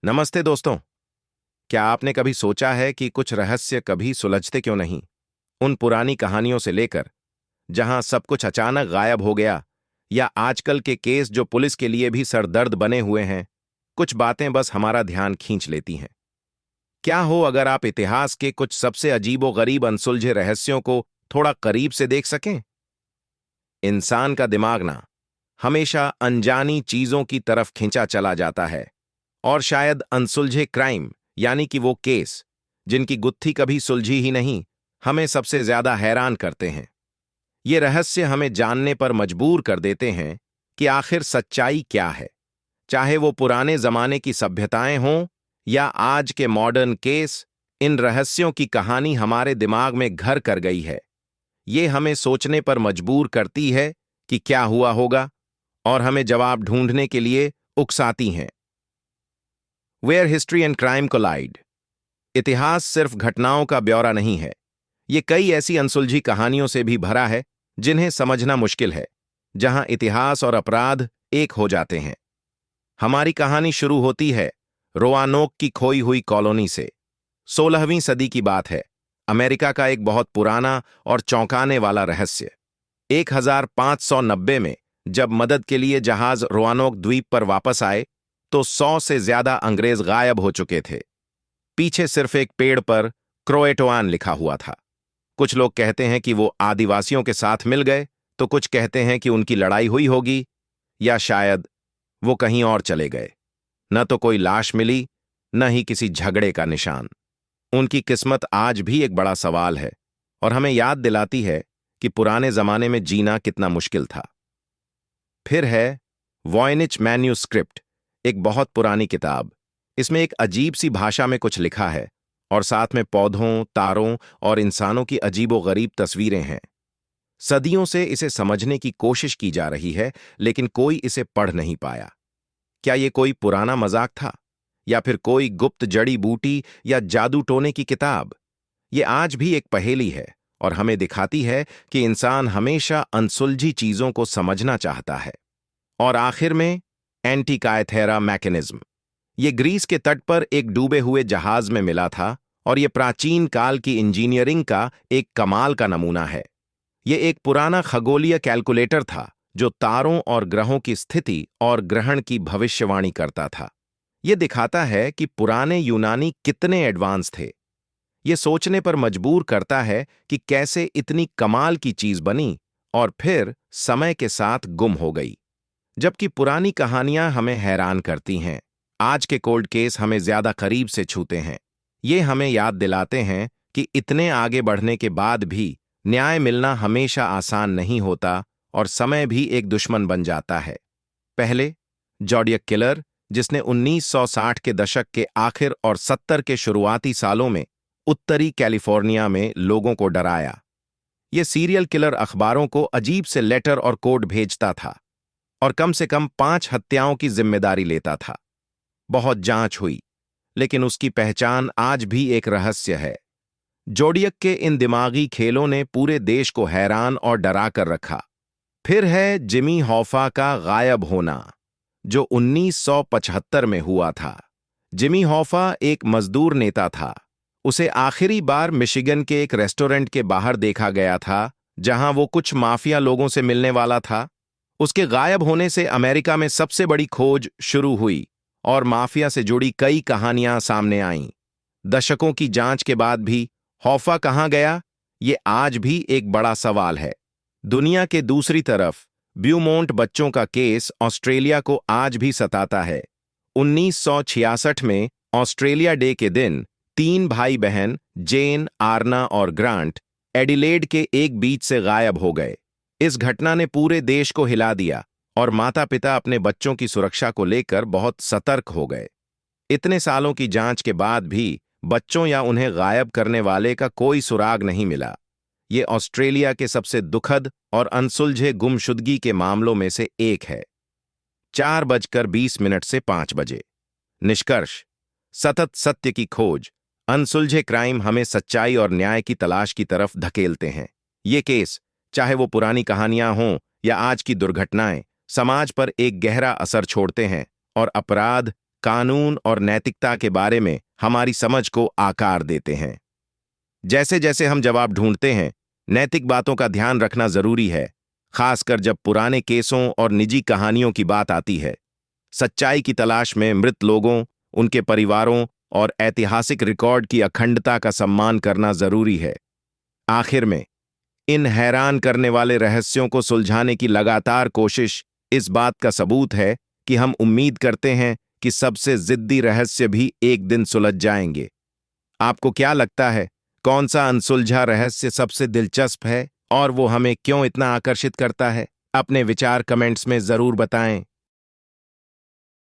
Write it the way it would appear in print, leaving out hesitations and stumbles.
नमस्ते दोस्तों। क्या आपने कभी सोचा है कि कुछ रहस्य कभी सुलझते क्यों नहीं? उन पुरानी कहानियों से लेकर जहां सब कुछ अचानक गायब हो गया, या आजकल के केस जो पुलिस के लिए भी सरदर्द बने हुए हैं, कुछ बातें बस हमारा ध्यान खींच लेती हैं। क्या हो अगर आप इतिहास के कुछ सबसे अजीबोगरीब अनसुलझे रहस्यों को थोड़ा करीब से देख सकें? इंसान का दिमाग ना हमेशा अनजानी चीजों की तरफ खिंचा चला जाता है, और शायद अनसुलझे क्राइम, यानी कि वो केस जिनकी गुत्थी कभी सुलझी ही नहीं, हमें सबसे ज्यादा हैरान करते हैं। ये रहस्य हमें जानने पर मजबूर कर देते हैं कि आखिर सच्चाई क्या है, चाहे वो पुराने जमाने की सभ्यताएं हों या आज के मॉडर्न केस। इन रहस्यों की कहानी हमारे दिमाग में घर कर गई है। ये हमें सोचने पर मजबूर करती है कि क्या हुआ होगा, और हमें जवाब ढूंढने के लिए उकसाती हैं। Where history and crime collide. इतिहास सिर्फ घटनाओं का ब्यौरा नहीं है, ये कई ऐसी अनसुलझी कहानियों से भी भरा है जिन्हें समझना मुश्किल है, जहां इतिहास और अपराध एक हो जाते हैं। हमारी कहानी शुरू होती है रोआनोक की खोई हुई कॉलोनी से। 16वीं सदी की बात है, अमेरिका का एक बहुत पुराना और चौंकाने वाला रहस्य। 1590 में जब मदद के लिए जहाज रोआनोक द्वीप पर वापस आए, तो 100 से ज्यादा अंग्रेज गायब हो चुके थे। पीछे सिर्फ एक पेड़ पर क्रोएटोआन लिखा हुआ था। कुछ लोग कहते हैं कि वो आदिवासियों के साथ मिल गए, तो कुछ कहते हैं कि उनकी लड़ाई हुई होगी, या शायद वो कहीं और चले गए। न तो कोई लाश मिली, न ही किसी झगड़े का निशान। उनकी किस्मत आज भी एक बड़ा सवाल है, और हमें याद दिलाती है कि पुराने जमाने में जीना कितना मुश्किल था। फिर है वॉयनिच मैन्यूस्क्रिप्ट, एक बहुत पुरानी किताब। इसमें एक अजीब सी भाषा में कुछ लिखा है, और साथ में पौधों, तारों और इंसानों की अजीबोगरीब तस्वीरें हैं। सदियों से इसे समझने की कोशिश की जा रही है, लेकिन कोई इसे पढ़ नहीं पाया। क्या ये कोई पुराना मजाक था, या फिर कोई गुप्त जड़ी बूटी या जादू टोने की किताब? ये आज भी एक पहेली है, और हमें दिखाती है कि इंसान हमेशा अनसुलझी चीजों को समझना चाहता है। और आखिर में एंटीकायथेरा मैकेनिज्म। ये ग्रीस के तट पर एक डूबे हुए जहाज में मिला था, और ये प्राचीन काल की इंजीनियरिंग का एक कमाल का नमूना है। ये एक पुराना खगोलीय कैलकुलेटर था जो तारों और ग्रहों की स्थिति और ग्रहण की भविष्यवाणी करता था। ये दिखाता है कि पुराने यूनानी कितने एडवांस थे। ये सोचने पर मजबूर करता है कि कैसे इतनी कमाल की चीज बनी और फिर समय के साथ गुम हो गई। जबकि पुरानी कहानियां हमें हैरान करती हैं, आज के कोल्ड केस हमें ज्यादा करीब से छूते हैं। ये हमें याद दिलाते हैं कि इतने आगे बढ़ने के बाद भी न्याय मिलना हमेशा आसान नहीं होता, और समय भी एक दुश्मन बन जाता है। पहले जॉडियक किलर, जिसने 1960 के दशक के आखिर और 70 के शुरुआती सालों में उत्तरी कैलिफोर्निया में लोगों को डराया। ये सीरियल किलर अखबारों को अजीब से लेटर और कोड भेजता था, और कम से कम 5 हत्याओं की जिम्मेदारी लेता था। बहुत जांच हुई, लेकिन उसकी पहचान आज भी एक रहस्य है। जोडियक के इन दिमागी खेलों ने पूरे देश को हैरान और डरा कर रखा। फिर है जिमी हॉफा का गायब होना, जो 1975 में हुआ था। जिमी हॉफा एक मजदूर नेता था। उसे आखिरी बार मिशिगन के एक रेस्टोरेंट के बाहर देखा गया था, जहां वो कुछ माफिया लोगों से मिलने वाला था। उसके गायब होने से अमेरिका में सबसे बड़ी खोज शुरू हुई, और माफिया से जुड़ी कई कहानियां सामने आईं। दशकों की जांच के बाद भी हॉफा कहां गया, ये आज भी एक बड़ा सवाल है। दुनिया के दूसरी तरफ ब्यूमोंट बच्चों का केस ऑस्ट्रेलिया को आज भी सताता है। 1966 में ऑस्ट्रेलिया डे के दिन 3 भाई बहन जेन, आर्ना और ग्रांट एडिलेड के एक बीच से गायब हो गए। इस घटना ने पूरे देश को हिला दिया, और माता पिता अपने बच्चों की सुरक्षा को लेकर बहुत सतर्क हो गए। इतने सालों की जांच के बाद भी बच्चों या उन्हें गायब करने वाले का कोई सुराग नहीं मिला। ये ऑस्ट्रेलिया के सबसे दुखद और अनसुलझे गुमशुदगी के मामलों में से एक है। 4:20 से 5 बजे। निष्कर्ष: सतत सत्य की खोज, अनसुलझे क्राइम हमें सच्चाई और न्याय की तलाश की तरफ धकेलते हैं। ये केस, चाहे वो पुरानी कहानियां हों या आज की दुर्घटनाएं, समाज पर एक गहरा असर छोड़ते हैं, और अपराध, कानून और नैतिकता के बारे में हमारी समझ को आकार देते हैं। जैसे जैसे हम जवाब ढूंढते हैं, नैतिक बातों का ध्यान रखना जरूरी है, खासकर जब पुराने केसों और निजी कहानियों की बात आती है। सच्चाई की तलाश में मृत लोगों, उनके परिवारों और ऐतिहासिक रिकॉर्ड की अखंडता का सम्मान करना जरूरी है। आखिर में, इन हैरान करने वाले रहस्यों को सुलझाने की लगातार कोशिश इस बात का सबूत है कि हम उम्मीद करते हैं कि सबसे जिद्दी रहस्य भी एक दिन सुलझ जाएंगे। आपको क्या लगता है, कौन सा अनसुलझा रहस्य सबसे दिलचस्प है और वो हमें क्यों इतना आकर्षित करता है? अपने विचार कमेंट्स में जरूर बताएं।